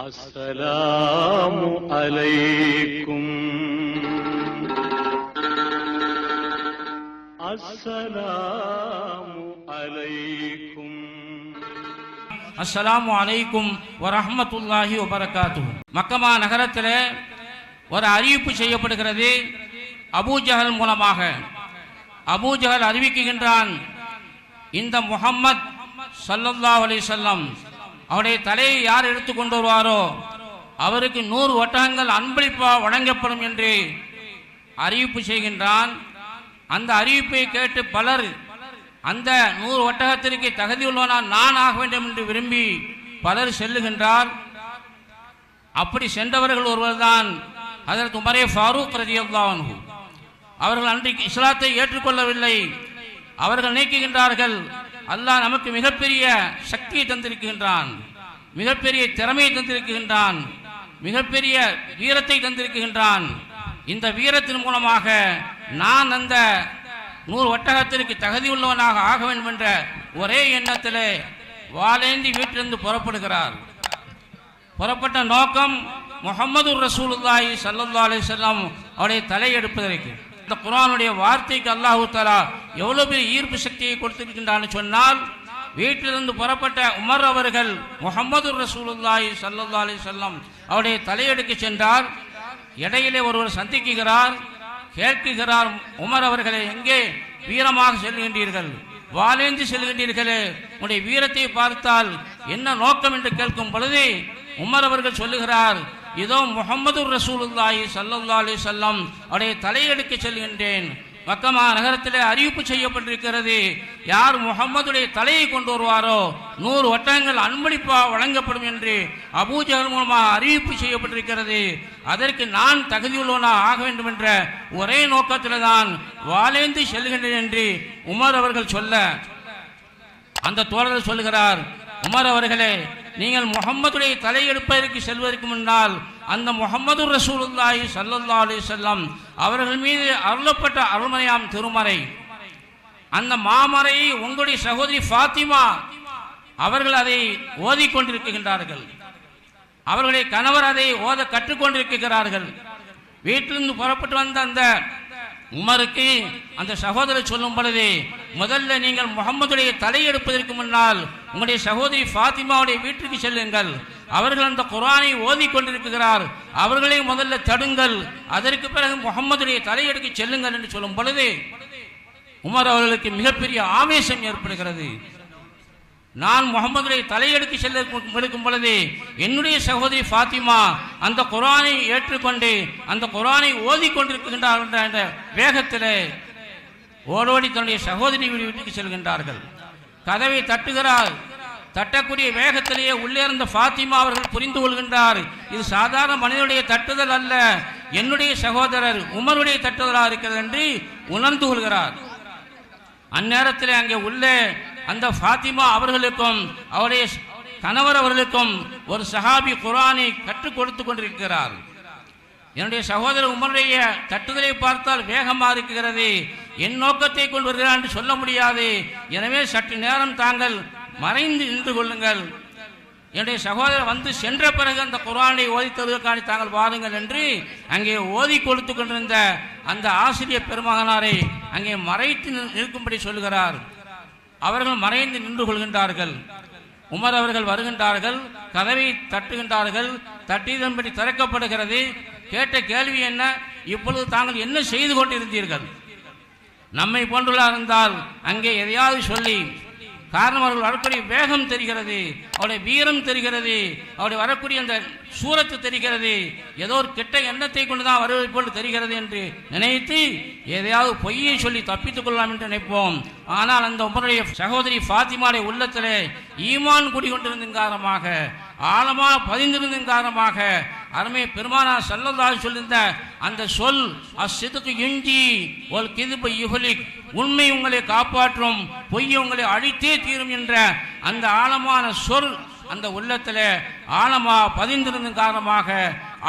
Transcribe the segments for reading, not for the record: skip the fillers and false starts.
அஸ்ஸலாமு அலைக்கும். அஸ்ஸலாமு அலைக்கும். அஸ்ஸலாமு அலைக்கும் வரஹ்மத்துல்லாஹி வபரகாத்துஹு. மக்கமா நகரத்தில் ஒரு அறிவிப்பு செய்யப்படுகிறது. அபூஜஹல் மூலமாக அபூஜஹல் அறிவிக்கின்றான், இந்த முஹம்மத் ஸல்லல்லாஹு அலைஹி வஸல்லம் அவருடைய தலையை யார் எடுத்து கொண்டு வருவாரோ அவருக்கு 100 ஒட்டகங்கள் அன்பளிப்பா வழங்கப்படும் என்று அறிவிப்பு செய்கின்றான். அந்த அறிவிப்பை கேட்டு பலர் அந்த 100 ஒட்டகத்திற்கு தகுதியுள்ளவனா நான் ஆக வேண்டும் என்று விரும்பி பலர் செல்லுகின்றார். அப்படி சென்றவர்கள் ஒருவர்தான் ஹஜ்ரத் உமரே ஃபாரூக் ரலியல்லாஹு அன்ஹு. அவர்கள் அன்றைக்கு இஸ்லாத்தை ஏற்றுக்கொள்ளவில்லை. அவர்கள் நினைக்கின்றார்கள், அல்லாஹ் நமக்கு மிகப்பெரிய சக்தியை தந்திருக்கின்றான், மிகப்பெரிய திறமையை தந்திருக்கின்றான், மிகப்பெரிய வீரத்தை தந்திருக்கின்றான். இந்த வீரத்தின் மூலமாக நான் அந்த 100 ஒட்டகத்திற்கு தகுதியுள்ளவனாக ஆக வேண்டும் என்ற ஒரே எண்ணத்திலே வாளேந்தி வீட்டிலிருந்து புறப்படுகிறார். புறப்பட்ட நோக்கம் முஹம்மது ரசூலுல்லாஹி ஸல்லல்லாஹு அலைஹி வஸல்லம் அவருடைய தலை எடுப்பதற்கு. இந்த குர்ஆனுடைய வார்த்தைக்கு அல்லாஹ் தஆலா எவ்வளவு பெரிய ஈர்ப்பு சக்தியை கொடுத்திருக்கின்றான்னு சொன்னால், வீட்டிலிருந்து புறப்பட்ட உமர் அவர்கள் முஹம்மது ரசூலுல்லாஹி ஸல்லல்லாஹு அலைஹி வஸல்லம் அவருடைய தலையெடுக்க சென்றார். இடையிலே ஒருவர் சந்திக்கிறார், கேட்கிறார், உமர் அவர்களே, எங்கே வீரமாக செல்கின்றீர்கள், வாளேந்தி செல்கின்றீர்களே, உங்களுடைய வீரத்தை பார்த்தால் என்ன நோக்கம் என்று கேட்கும் பொழுது உமர் அவர்கள் சொல்லுகிறார், இதோ முஹம்மது ரசூலுல்லாஹி ஸல்லல்லாஹு அலைஹி வஸல்லம் அவருடைய தலையெடுக்க செல்கின்றேன். மக்கமா நகரத்திலே அறிவிப்பு செய்யப்பட்டிருக்கிறது, யார் முஹம்மதுடைய தலையை கொண்டு வருவாரோ 100 ஒட்டகங்கள் அன்பளிப்பா வழங்கப்படும் என்று அபூஜஹல் மூலமாக அறிவிப்பு செய்யப்பட்டிருக்கிறது. அதற்கு நான் தகுதியுள்ளவனா ஆக வேண்டும் என்ற ஒரே நோக்கத்தில் தான் வாளேந்தி செல்கின்றேன் என்று உமர் அவர்கள் சொல்ல, அந்த தோழர் சொல்லுகிறார், உமர் அவர்களே, நீங்கள் முஹம்மதுடைய தலை எடுப்பதற்கு செல்வதற்கு முன்னால் அந்த முஹம்மது ரசூலுல்லாஹி ஸல்லல்லாஹு அலைஹி வஸல்லம் அவர்கள் மீது அருளப்பட்ட அருள்மறையாம் திருமறை, அந்த மாமறையை உங்களுடைய சகோதரி ஃபாத்திமா அவர்கள் அதை ஓதிக்கொண்டிருக்கின்றார்கள், அவர்களுடைய கணவர் அதை ஓத கற்றுக்கொண்டிருக்கிறார்கள். வீட்டிலிருந்து புறப்பட்டு வந்த அந்த உமருக்கு அந்த சகோதரர் சொல்லும் பொழுது, முதல்ல நீங்கள் முஹம்மதுடைய தலை எடுப்பதற்கு முன்னால் உங்களுடைய சகோதரி ஃபாத்திமாவுடைய வீட்டிற்கு செல்லுங்கள், அவர்கள் அந்த குர்ஆனை ஓதிக்கொண்டிருக்கிறார், அவர்களை முதல்ல தடுங்கள், அதற்கு பிறகு முஹம்மதுடைய தலை எடுக்க செல்லுங்கள் என்று சொல்லும் பொழுது உமர் அவர்களுக்கு மிகப்பெரிய ஆவேசம் ஏற்படுகிறது. நான் முஹம்மதுடைய தலையெடுக்க செல்ல எடுக்கும் பொழுது என்னுடைய சகோதரி ஃபாத்திமா அந்த குர்ஆனை ஏற்றுக்கொண்டு அந்த குர்ஆனை ஓதிக்கொண்டிருக்கின்றார் என்ற வேகத்திலே ஓடோடி தன்னுடைய சகோதரி வீட்டுக்கு செல்கின்றார்கள். கதவை தட்டுகிறார். தட்டக்கூடிய வேகத்திலேயே உள்ளே இருந்த ஃபாத்திமா அவர்கள் புரிந்து கொள்கின்றார், இது சாதாரண மனிதனுடைய தட்டுதல் அல்ல, என்னுடைய சகோதரர் உமருடைய தட்டுதலாக இருக்கிறது என்று உணர்ந்து கொள்கிறார். அந்நேரத்தில் அங்கே உள்ளே அந்த ஃபாத்திமா அவர்களுக்கும் அவருடைய கணவர் அவர்களுக்கும் ஒரு சஹாபி குர்ஆனை கற்றுக் கொடுத்து கொண்டிருக்கிறார். என்னுடைய சகோதரர் உமருடைய தட்டுதலை பார்த்தால் வேகமாக இருக்கிறது, என் நோக்கத்தை கொண்டு வருகிறார் என்று சொல்ல முடியாது, எனவே சற்று நேரம் தாங்கள் மறைந்து நின்று கொள்ளுங்கள், என்னுடைய சகோதரர் வந்து சென்ற பிறகு அந்த குர்ஆனை ஓதித்ததற்கான தாங்கள் வாருங்கள் என்று அங்கே ஓதி கொடுத்து கொண்டிருந்த அந்த ஆசிரியர் பெருமகனாரை அங்கே மறைத்து நிற்கும்படி சொல்கிறார். அவர்கள் மறைந்து நின்று கொள்கின்றார்கள். உமர் அவர்கள் வருகின்றார்கள், கதவை தட்டுகின்றார்கள். தட்டியதன்படி திறக்கப்படுகிறது. கேட்ட கேள்வி என்ன, இப்பொழுது தாங்கள் என்ன செய்து கொண்டிருந்தீர்கள்? நம்மை போன்றுள்ளா இருந்தால் அங்கே எதையாவது சொல்லி, காரணம் அவர்கள் வரக்கூடிய வேகம் தெரிகிறது, அவருடைய வீரம் தெரிகிறது, அவருடைய வரக்கூடிய அந்த சூரத்து தெரிகிறது, ஏதோ ஒரு கெட்ட எண்ணத்தை கொண்டுதான் வருவதை போல் தெரிகிறது என்று நினைத்து எதையாவது பொய்யை சொல்லி தப்பித்துக் கொள்ளலாம் என்று நினைப்போம். ஆனால் அந்த உமருடைய சகோதரி ஃபாத்திமாவுடைய உள்ளத்திலே ஈமான் குடிகொண்டிருந்த காரணமாக, ஆழமாக பதிந்திருந்த காரணமாக அருமை பெருமானார் ஸல்லல்லாஹு அலைஹி சொல்லியிருந்த அந்த சொல், அஸ்ஸித்கு யுஞ்சி வல் கிதுபு யுஹ்லிக், உண்மை உங்களை காப்பாற்றும், பொய் உங்களை அழித்தே தீரும் என்ற அந்த ஆழமான சொல் அந்த உள்ளத்தில் ஆழமாக பதிந்திருந்த காரணமாக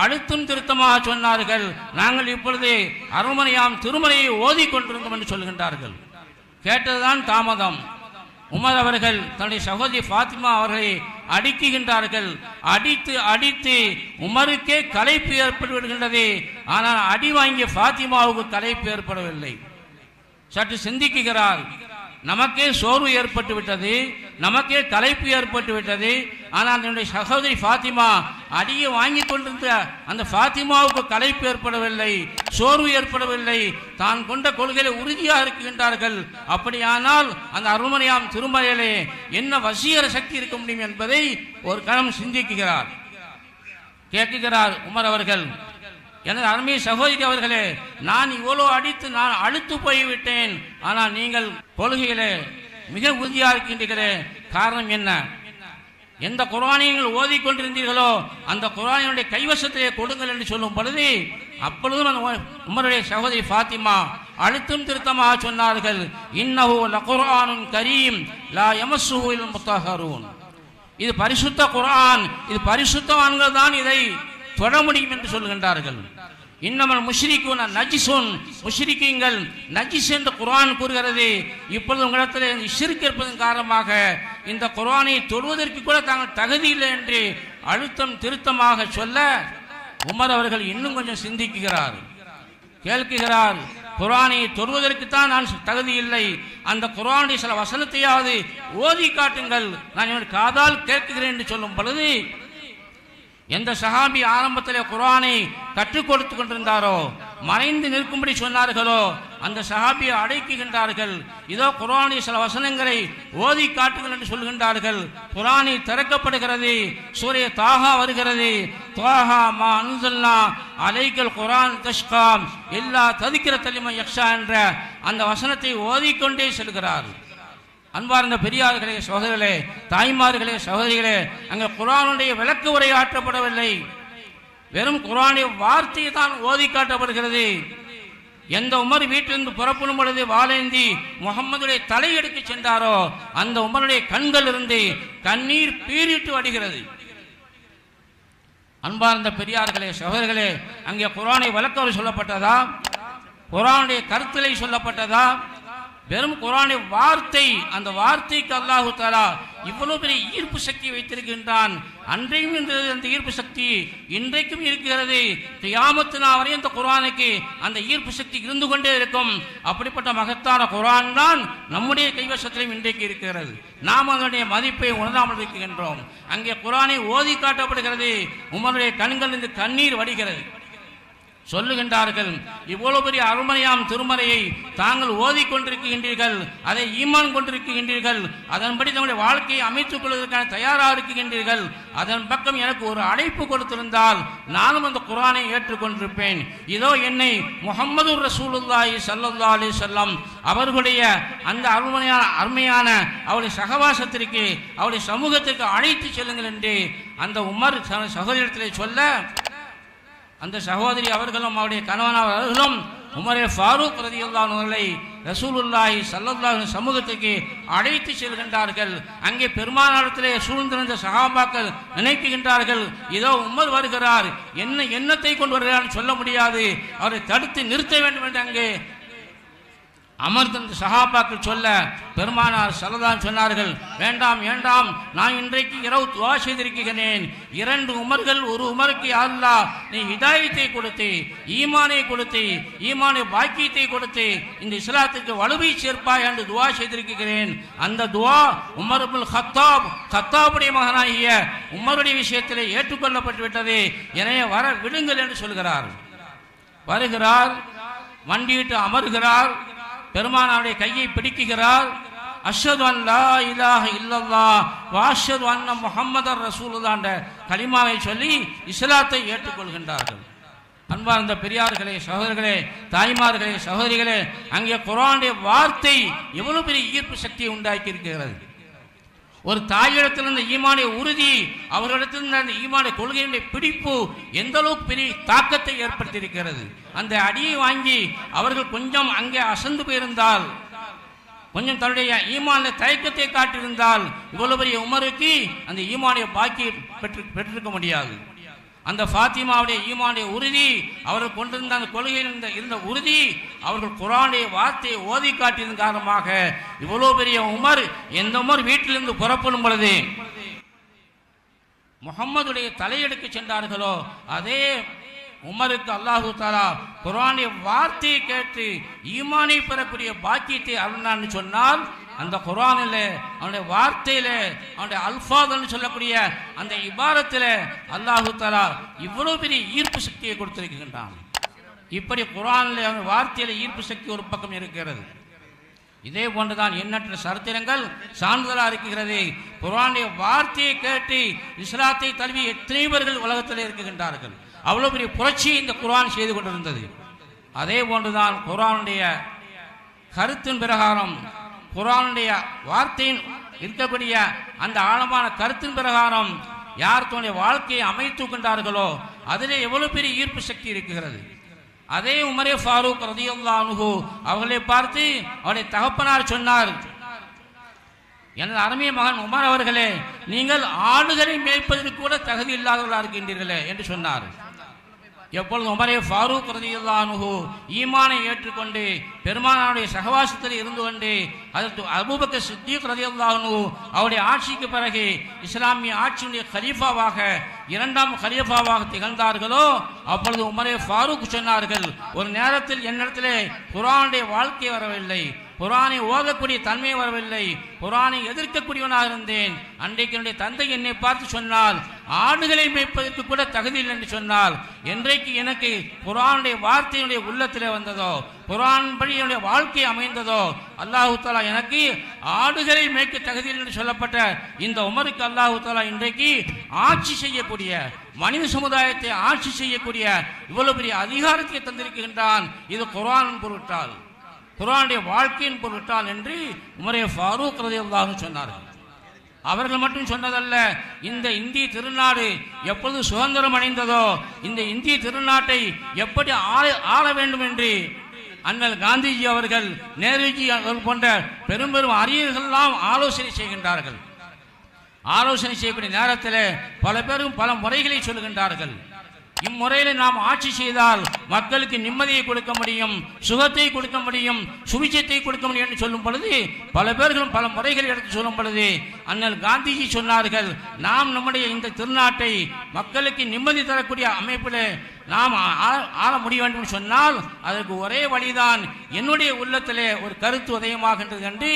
அழுத்தம் திருத்தமாக சொன்னார்கள், நாங்கள் இப்பொழுது அருள்மறையாம் திருமறையை ஓதிக்கொண்டிருந்தோம் என்று சொல்கின்றார்கள். கேட்டதுதான் தாமதம். உமர் அவர்கள் தன்னுடைய சகோதரி ஃபாத்திமா அவர்களை அடிக்குகின்றார்கள். அடித்து அடித்து உமருக்கே களைப்பு ஏற்பட்டு விடுகின்றது. ஆனால் அடி வாங்கிய ஃபாத்திமாவுக்கு களைப்பு ஏற்படவில்லை. சற்று சிந்திக்குகிறார். நமக்கே சோர்வு ஏற்பட்டு விட்டது, நமக்கே களைப்பு ஏற்பட்டு விட்டது. ஆனால் என்னுடைய சகோதரி ஃபாத்திமா அடியை வாங்கி கொண்டிருந்த அந்த ஃபாத்திமாவுக்கு களைப்பு ஏற்படவில்லை, சோர்வு ஏற்படவில்லை. தான் கொண்ட கொள்கையில உறுதியாக இருக்கின்றார்கள். அப்படியானால் அந்த அருள்மறையாம் திருமறையிலே என்ன வசீகர சக்தி இருக்க முடியும் என்பதை ஒரு கணம் சிந்திக்குகிறார். கேட்குகிறார் உமர் அவர்கள், எனது அருமை சகோதரி அவர்களே, நான் இவ்வளோ அடித்து நான் அழுத்து போய்விட்டேன். ஆனால் நீங்கள் கொள்கையிலே மிக உறுதியாக இருக்கின்றீர்களே, காரணம் என்ன? எந்த குர்ஆனை நீங்கள் ஓதிக்கொண்டிருந்தீர்களோ அந்த குர்ஆனுடைய கைவசத்திலே கொடுங்கள் என்று சொல்லும் பொழுது அப்பொழுதும் அந்த உமருடைய சகோதரி ஃபாத்திமா அழுத்தம் திருத்தமாக சொன்னார்கள், இன்னஹு லகுர்ஆனுன் கரீம் லா யமஸ்ஸுஹு இல்லல் முத்தஹ்ஹரூன். இது பரிசுத்த குர்ஆன், இது பரிசுத்தவான்கள் தான் இதை தொட முடியும் என்று சொல்கின்றார்கள். இன்னமல் முஷ்ரிகூன நஜிசுன், முஷ்ரிக்கீங்கள் நஜிஸ் என்று குர்ஆன் கூறுகிறது. இப்பொழுது உங்களிடத்தில் ஷிர்க் இருப்பதன் காரணமாக இந்த குர்ஆனை தொடுவதற்கு கூட தாங்கள் தகுதி இல்லை என்று அழுத்தம் திருத்தமாக சொல்ல உமர் அவர்கள் இன்னும் கொஞ்சம் சிந்திக்குகிறார். கேட்கிறார், குர்ஆனை தொடுவதற்கு தான் நான் தகுதி இல்லை, அந்த குர்ஆனுடைய சில வசனத்தையாவது ஓதி காட்டுங்கள், நான் இவன் காதால் கேட்கிறேன் என்று சொல்லும் பொழுது எந்த சஹாபி ஆரம்பத்தில் குர்ஆனை கற்றுக் கொடுத்து கொண்டிருந்தாரோ, மறைந்து நிற்கும்படி சொன்னார்களோ, அந்த சஹாபியை அடைக்குகின்றார்கள். இதோ குர்ஆனுடைய சில வசனங்களை ஓதி காட்டுங்கள் என்று சொல்கின்றார்கள். குர்ஆனை திறக்கப்படுகிறது. சூரே தாஹா வருகிறது. தாஹா மா அன்ஸல்னா அலைக்கல் குர்ஆன் தஷ்கா இல்லா தذكرة லிமன் யக்ஷா என்ற அந்த வசனத்தை ஓதிக்கொண்டே செல்கிறார். அன்பார்ந்த பெரியார்களே, சகோதரர்களே, தாய்மார்களே, சகோதரிகளே, அங்கே குர்ஆனுடைய விளக்க உரை ஆற்றப்படவில்லை. வெறும் குர்ஆனுடைய வார்த்தை தான் ஓதி காட்டப்படுகிறது. எந்த உமர் வீட்டிலிருந்து புறப்படும் பொழுது வாளேந்தி முகம்மதுடைய தலை எடுக்க சென்றாரோ அந்த உமருடைய கண்கள் இருந்து கண்ணீர் பீரிட்டு வடிகிறது. அன்பார்ந்த பெரியார்களே, சகோதரர்களே, அங்கே குர்ஆனை விளக்க உரை சொல்லப்பட்டதா? குர்ஆனுடைய கருத்திலை சொல்லப்பட்டதா? வெறும் குர்ஆனுடைய வார்த்தை. அந்த வார்த்தைக்கு அல்லாஹு தஆலா இவ்வளவு பெரிய ஈர்ப்பு சக்தி வைத்திருக்கின்றான். அன்றையும் இருந்தது அந்த ஈர்ப்பு சக்தி, இன்றைக்கும் இருக்கிறது. கியாமத் நாள் வரை அந்த குர்ஆனுக்கு அந்த ஈர்ப்பு சக்தி இருந்து கொண்டே இருக்கும். அப்படிப்பட்ட மகத்தான குர்ஆன் தான் நம்முடைய கைவசத்திலும் இன்றைக்கு இருக்கிறது. நாம் அதனுடைய மதிப்பை உணராமல் இருக்கின்றோம். அங்கே குர்ஆனை ஓதி காட்டப்படுகிறது. உமருடைய கண்களிலிருந்து கண்ணீர் வடிகிறது. சொல்லுகின்றார்கள், இவ்வளவு பெரிய அருள்மறையாம் திருமறையை தாங்கள் ஓதிக்கொண்டிருக்கின்றீர்கள், அதை ஈமான் கொண்டிருக்கின்றீர்கள், அதன்படி தங்களுடைய வாழ்க்கையை அமைத்துக் கொள்வதற்கான தயாராக இருக்கின்றீர்கள். அதன் பக்கம் எனக்கு ஒரு அழைப்பு கொடுத்திருந்தால் நானும் அந்த குர்ஆனை ஏற்றுக்கொண்டிருப்பேன். இதோ என்னை முஹம்மது ரசூலுல்லாஹி ஸல்லல்லாஹு அலைஹி வஸல்லம் அவர்களுடைய அந்த அருமையான அவருடைய சகவாசத்திற்கு, அவருடைய சமூகத்திற்கு அழைத்து செல்லுங்கள் என்று அந்த உமர் சகோதரத்திலே சொல்ல, அந்த சகோதரி அவர்களும் அவருடைய கணவன் அவர்களும் உமரே ஃபாரூக் ரலியல்லாஹு அன்ஹு அவர்களை ரசூலுல்லாஹி ஸல்லல்லாஹு அலைஹி சமூகத்துக்கு அழைத்து செல்கின்றார்கள். அங்கே பெருமானாரிடத்திலே சூழ்ந்திருந்த சஹாபாக்கள் நினைக்கின்றார்கள், இதோ உமர் வருகிறார், எண்ணத்தை கொண்டு வருகிறார் சொல்ல முடியாது, அவரை தடுத்து நிறுத்த வேண்டும் என்று அங்கே அமர்ந்த சஹாபாக்கள் சொல்ல பெருமானார் ஸல்லல்லாஹு சொன்னார்கள், வேண்டாம் வேண்டாம், நான் இன்றைக்கு இரவு துஆ செய்திருக்கிறேன். 2 உமர்கள், ஒரு உமருக்கு யா அல்லாஹ் நீ ஹிதாயத்தை கொடுத்து, ஈமானை கொடுத்து, ஈமானை பாக்கியத்தை கொடுத்து இந்த இஸ்லாத்துக்கு வலுவை சேர்ப்பாய் என்று துஆ செய்திருக்கிறேன். அந்த துஆ உமர் இப்னு கத்தாபுடைய மகனாகிய உமருடைய விஷயத்திலே ஏற்றுக்கொள்ளப்பட்டு விட்டது. எனவே வர விடுங்கள் என்று சொல்கிறார். வருகிறார், வண்டியிட்டு அமர்கிறார், பெருமானாருடைய கையை பிடிக்குகிறார். அஷ்ஹது அன் லா இலாஹ இல்லல்லாஹ் வ அஷ்ஹது அன்ன முஹம்மதர் ரசூலுல்லாஹ் என்ற கலிமாவை சொல்லி இஸ்லாத்தை ஏற்றுக்கொள்கின்றார்கள். அன்பார்ந்த பெரியார்களே, சகோதரர்களே, தாய்மார்களே, சகோதரிகளே, அங்கே குர்ஆனுடைய வார்த்தை எவ்வளவு பெரிய ஈர்ப்பு சக்தியை உண்டாக்கி இருக்கிறது. ஒரு தாயிடத்திலிருந்த ஈமானிய உறுதி, அவர்களிடத்திலிருந்த அந்த ஈமானிய கொள்கையினுடைய பிடிப்பு எந்த அளவுக்கு பெரிய தாக்கத்தை ஏற்படுத்தியிருக்கிறது. அந்த அடியை வாங்கி அவர்கள் கொஞ்சம் அங்கே அசந்து போயிருந்தால், கொஞ்சம் தன்னுடைய ஈமானிய தயக்கத்தை காட்டியிருந்தால், இவ்வளவு பெரிய உமருக்கு அந்த ஈமானிய பாக்கி பெற்றிருக்க முடியாது. அந்த ஃபாத்திமாவுடைய ஈமானுடைய உறுதி, அவர்கள் கொண்டிருந்த அந்த கொள்கையில் இருந்த உறுதி, அவர்கள் குர்ஆனுடைய வார்த்தையை ஓதி காட்டியதன் காரணமாக இவ்வளவு பெரிய உமர், எந்த உமர் வீட்டிலிருந்து புறப்படும் பொழுது முகம்மதுடைய தலையெடுக்க சென்றார்களோ அதே உமருக்கு அல்லாஹு தாலா குர்ஆனுடைய வார்த்தையை கேட்டு ஈமானை பெறக்கூடிய பாக்கியத்தை அருள்னான்னு சொன்னால் அந்த குர்ஆனில் அவனுடைய வார்த்தையில அவனுடைய அல்ஃபாதுன்னு சொல்லக்கூடிய அந்த இபாரத்தில் அல்லாஹு தாலா இவ்வளவு பெரிய ஈர்ப்பு சக்தியை கொடுத்திருக்கின்றான். இப்படி குர்ஆனில் அவன் வார்த்தையில ஈர்ப்பு சக்தி ஒரு பக்கம் இருக்கிறது. இதே போன்றுதான் எண்ணற்ற சரித்திரங்கள் சான்றிதழாக இருக்கிறது. குர்ஆனுடைய வார்த்தையை கேட்டு இஸ்லாத்தை தழுவி எத்தனை பேர்கள் உலகத்தில் இருக்கின்றார்கள். அவ்வளவு பெரிய புரட்சியை இந்த குர்ஆன் செய்து கொண்டிருந்தது. அதே போன்றுதான் குர்ஆனுடைய கருத்தின் பிரகாரம் குர்ஆனுடைய வார்த்தையின் இருக்கக்கூடிய அந்த ஆழமான கருத்தின் பிரகாரம் யார் தன்னுடைய வாழ்க்கையை அமைத்து கொண்டார்களோ அதிலே எவ்வளவு பெரிய ஈர்ப்பு சக்தி இருக்கிறது. அதே உமரே ஃபாரூக் ரலியல்லாஹு அன்ஹு அவர்களை பார்த்து அவருடைய தகப்பனார் சொன்னார், எனது அருமைய மகன் உமர் அவர்களே, நீங்கள் ஆடுகளை மேய்ப்பதற்கு கூட தகுதி இல்லாதவர்களாக இருக்கின்றீர்களே என்று சொன்னார். எப்பொழுது உமரே ஃபாரூக் ரலியல்லாஹு அன்ஹு ஈமானை ஏற்றுக்கொண்டு பெருமானாருடைய சகவாசத்தில் இருந்து கொண்டு அதற்கு அபூபக்கர் சித்தீக் ரலியல்லாஹு அன்ஹு அவருடைய ஆட்சிக்கு பிறகு இஸ்லாமிய ஆட்சியுடைய கலீஃபாவாக இரண்டாம் கலீஃபாவாக திகழ்ந்தார்களோ அப்பொழுது உமரே ஃபாரூக் சொன்னார்கள், ஒரு நேரத்தில் என்னிடத்திலே குர்ஆனுடைய வாழ்க்கை வரவில்லை, குர்ஆனை ஓதக்கூடிய தன்மை வரவில்லை, குர்ஆனை எதிர்க்கக்கூடியவனாக இருந்தேன். அன்றைக்கு என்னுடைய தந்தை என்னை பார்த்து சொன்னால் ஆடுகளை மேய்ப்பதற்கு கூட தகுதி இல்லை என்று சொன்னால், என்றைக்கு எனக்கு குர்ஆனுடைய வார்த்தையுடைய உள்ளத்திலே வந்ததோ குர்ஆன் படி என்னுடைய வாழ்க்கை அமைந்ததோ அல்லாஹு தாலா எனக்கு ஆடுகளை மேய்க்க தகுதி இல்லை என்று சொல்லப்பட்ட இந்த உமருக்கு அல்லாஹு தாலா இன்றைக்கு ஆட்சி செய்யக்கூடிய மனித சமுதாயத்தை ஆட்சி செய்யக்கூடிய இவ்வளவு பெரிய அதிகாரத்தை தந்திருக்கின்றான். இது குர்ஆன் பொருட்டால், குர்ஆனுடைய வாழ்க்கையின் பொருட்டால் என்று உமரே ஃபாரூக் ரலியல்லாஹு அன்ஹு சொன்னார்கள். அவர்கள் மட்டும் சொன்னதல்ல, இந்த இந்திய திருநாடு எப்பொழுது சுதந்திரம் அடைந்ததோ இந்த இந்திய திருநாட்டை எப்படி ஆள வேண்டும் என்று அண்ணல் காந்திஜி அவர்கள், நேருஜி அவர்கள் போன்ற பெரும் பெரும் அறிஞர்களெல்லாம் ஆலோசனை செய்கின்றார்கள். ஆலோசனை செய்யக்கூடிய நேரத்தில் பல பேரும் பல முறைகளை சொல்லுகின்றார்கள். இம்முறையில் நாம் ஆட்சி செய்தால் மக்களுக்கு நிம்மதியை கொடுக்க முடியும், சுகத்தை கொடுக்க முடியும், சுபிட்சத்தை கொடுக்க முடியும் என்று சொல்லும் பொழுது பல பேர்களும் பல முறைகளை எடுத்து சொல்லும் பொழுது அண்ணல் காந்திஜி சொன்னார்கள், நாம் நம்முடைய இந்த திருநாட்டை மக்களுக்கு நிம்மதி தரக்கூடிய அமைப்பில் நாம் ஆள முடிய வேண்டும் சொன்னால் அதற்கு ஒரே வழிதான் என்னுடைய உள்ளத்திலே ஒரு கருத்து உதயமாகின்றது என்று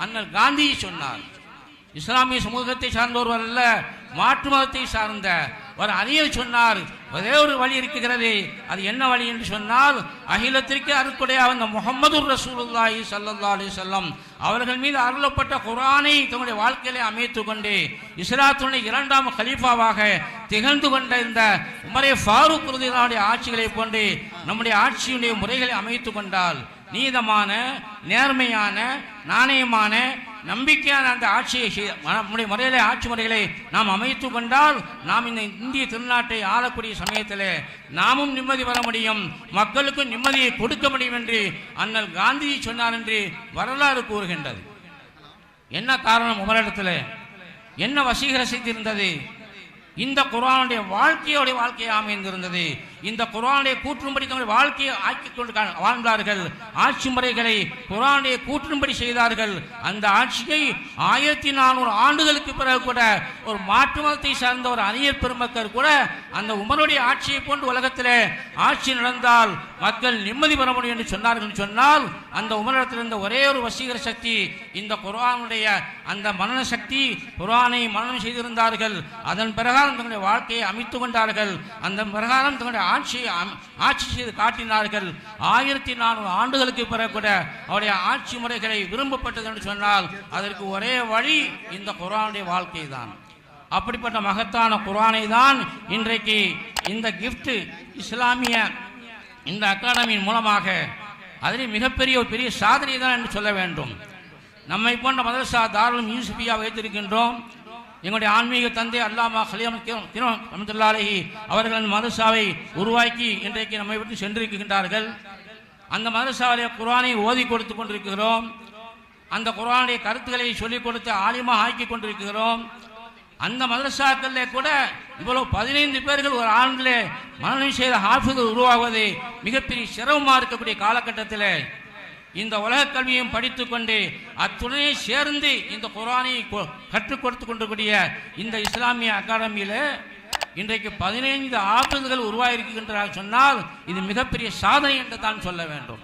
அண்ணல் காந்திஜி சொன்னார். இஸ்லாமிய சமூகத்தை சார்ந்தவர் அல்ல, மாற்று மதத்தை சார்ந்த ஒரு அறிஞர் சொன்னார், ஒரே ஒரு வழி இருக்கிறது. அது என்ன வழி என்று சொன்னால், அகிலத்திற்கு அருட்கொடையா வந்த முஹம்மது ரசூலுல்லாஹி ஸல்லல்லாஹு அலைஹி வஸல்லம் அவர்கள் மீது அருளப்பட்ட குர்ஆனை தங்களுடைய வாழ்க்கையிலே அமைத்துக் கொண்டு இஸ்லாத்துடைய இரண்டாம் கலீஃபாவாக திகழ்ந்து கொண்ட இந்த உமரே ஃபாரூக் ரலியல்லாஹு ஆட்சிகளை போன்று நம்முடைய ஆட்சியுடைய முறைகளை அமைத்துக் கொண்டால் நீதமான, நேர்மையான, நாணயமான, நம்பிக்கையான அந்த ஆட்சியை நம்முடைய முறையிலே ஆட்சி முறைகளை நாம் அமைத்து கொண்டால் நாம் இந்த இந்திய திருநாட்டை ஆளக்கூடிய சமயத்தில் நாமும் நிம்மதி பெற முடியும், மக்களுக்கும் நிம்மதியை கொடுக்க முடியும் என்று அண்ணல் காந்திஜி சொன்னார் என்று வரலாறு கூறுகின்றது. என்ன காரணம்? உமரிடத்தில் என்ன வசீகர செய்தி இருந்தது? இந்த குர்ஆனுடைய வாழ்க்கையை அமைந்திருந்தது. இந்த குர்ஆனுடைய கூற்றும்படி தங்களுடைய வாழ்க்கையை ஆக்கிக் கொண்டு வாழ்ந்தார்கள். ஆட்சி முறைகளை குர்ஆனுடைய கூற்றும்படி செய்தார்கள். அந்த ஆட்சியை 1400 ஆண்டுகளுக்கு பிறகு கூட ஒரு மாற்று மதத்தை சார்ந்த ஒரு அறிஞர் பெருமக்கள் கூட அந்த உமருடைய ஆட்சியை போன்று உலகத்தில் ஆட்சி நடந்தால் மக்கள் நிம்மதி பெற முடியும் என்று சொன்னார்கள். சொன்னால் அந்த உமரிடத்தில் இருந்த ஒரே ஒரு வசீகர சக்தி இந்த குர்ஆனுடைய அந்த மனன சக்தி. குர்ஆனை மனனம் செய்திருந்தார்கள். அதன் பிரகாரம் தங்களுடைய வாழ்க்கையை அமைத்துக் கொண்டார்கள். அந்த பிரகாரம் தங்களுடைய ஆட்சி செய்து காட்டினார்கள். 1400 ஆண்டுகளுக்கு பிறகு கூட அவருடைய ஆட்சி முறைகளை விரும்பப்பட்டது என்று சொன்னால் அதற்கு ஒரே வழி இந்த குர்ஆனுடைய வாழ்க்கை தான். அப்படிப்பட்ட மகத்தான குர்ஆனை தான் இன்றைக்கு இந்த கிஃப்ட் இஸ்லாமிய இந்த அகாடமியின் மூலமாக அதில் மிகப்பெரிய ஒரு பெரிய சாதனை தான் என்று சொல்ல வேண்டும். நம்மை போன்ற மதரசா தாருல் யூசுஃபியா வைத்திருக்கின்றோம். எங்களுடைய ஆன்மீக தந்தை அல்லாமா கலியம் ரஹ்மத்துல்லாஹி அலைஹி அவர்கள் மதரசாவை உருவாக்கி இன்றைக்கு நம்மை விட்டு சென்றிருக்கின்றார்கள். அந்த மதரசாவிலே குர்ஆனை ஓதி கொடுத்து கொண்டிருக்கிறோம். அந்த குர்ஆனுடைய கருத்துக்களை சொல்லிக் கொடுத்து ஆலிமா ஆக்கி கொண்டிருக்கிறோம். அந்த மதரசாக்களிலே கூட இவ்வளவு 15 பேர்கள் ஒரு ஆண்டிலே மனனம் செய்த ஹாஃபிது உருவாகுவது மிகப்பெரிய சிரமமாக இருக்கக்கூடிய காலகட்டத்தில் இந்த உலக கல்வியையும் படித்துக்கொண்டு அத்துடனே சேர்ந்து இந்த குர்ஆனை கற்றுக் கொடுத்து கொண்டிருக்கூடிய இந்த இஸ்லாமிய அகாடமியில் இன்றைக்கு 15 ஆஃபீஸ்கள் உருவாகியிருக்கின்றார் சொன்னால் இது மிகப்பெரிய சாதனை என்று தான் சொல்ல வேண்டும்.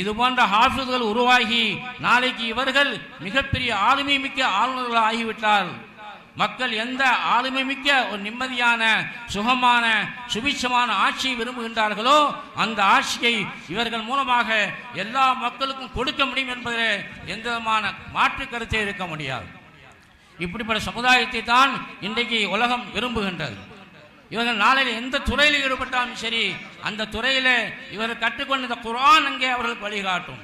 இது போன்ற ஹாஃபிஸ்கள் உருவாகி நாளைக்கு இவர்கள் மிகப்பெரிய ஆளுமை மிக்க ஆளுநர்கள் ஆகிவிட்டால் மக்கள் எந்த ஆளுமை மிக்க ஒரு நிம்மதியான சுகமான சுபிட்சமான ஆட்சியை விரும்புகின்றார்களோ அந்த ஆட்சியை இவர்கள் மூலமாக எல்லா மக்களுக்கும் கொடுக்க முடியும் என்பதில் எந்த விதமான மாற்று கருத்தே இருக்க முடியாது. இப்படிப்பட்ட சமுதாயத்தை தான் இன்றைக்கு உலகம் விரும்புகின்றது. இவர்கள் நாளையில் எந்த துறையில் ஈடுபட்டாலும் சரி அந்த துறையில் இவர்கள் கற்றுக்கொண்ட இந்த குர்ஆன் அங்கே அவர்களுக்கு வழிகாட்டும்.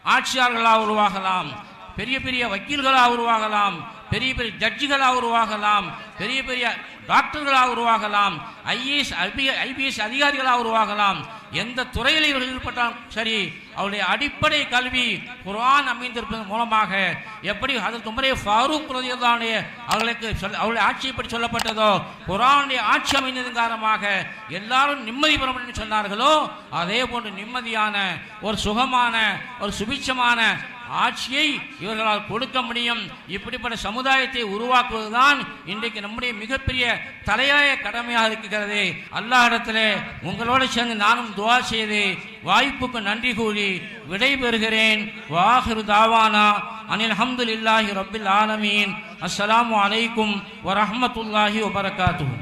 ஆட்சியாளர்களாக உருவாகலாம், பெரிய பெரிய வக்கீல்களாக உருவாகலாம், பெரிய பெரிய ஜட்ஜிகளாக உருவாகலாம், பெரிய பெரிய டாக்டர்களாக உருவாகலாம், ஐபிஎஸ் அதிகாரிகளாக உருவாகலாம். எந்த துறையில் இவர்கள் ஈடுபட்டாலும் சரி அவருடைய அடிப்படை கல்வி குர்ஆன் அமைந்திருப்பதன் மூலமாக எப்படி ஹஜ்ரத் உமர் ஃபாரூக் ரலியல்லாஹு அன்ஹு அவர்களுக்கு அவருடைய ஆட்சியை பற்றி சொல்லப்பட்டதோ குர்ஆனுடைய ஆட்சி அமைந்ததன் காரணமாக எல்லாரும் நிம்மதி பெறும் என்று சொன்னார்களோ அதே போன்று நிம்மதியான ஒரு சுகமான ஒரு சுபிட்சமான ஆட்சியை இவர்களால் கொடுக்க முடியும். இப்படிப்பட்ட சமுதாயத்தை உருவாக்குவதுதான் இன்றைக்கு நம்முடைய மிகப்பெரிய தலையாய கடமையாக இருக்கிறது. அல்லாஹ்விடத்திலே உங்களோடு சேர்ந்து நானும் துஆ செய்து வாய்ப்புக்கு நன்றி கூறி விடைபெறுகிறேன். வாஹிரு தாவானா அனில் ஹம்துலில்லாஹி ரப்பில் ஆலமீன். அஸ்ஸலாமு அலைக்கும் வரஹ்மத்துல்லாஹி வபரகாத்துஹு.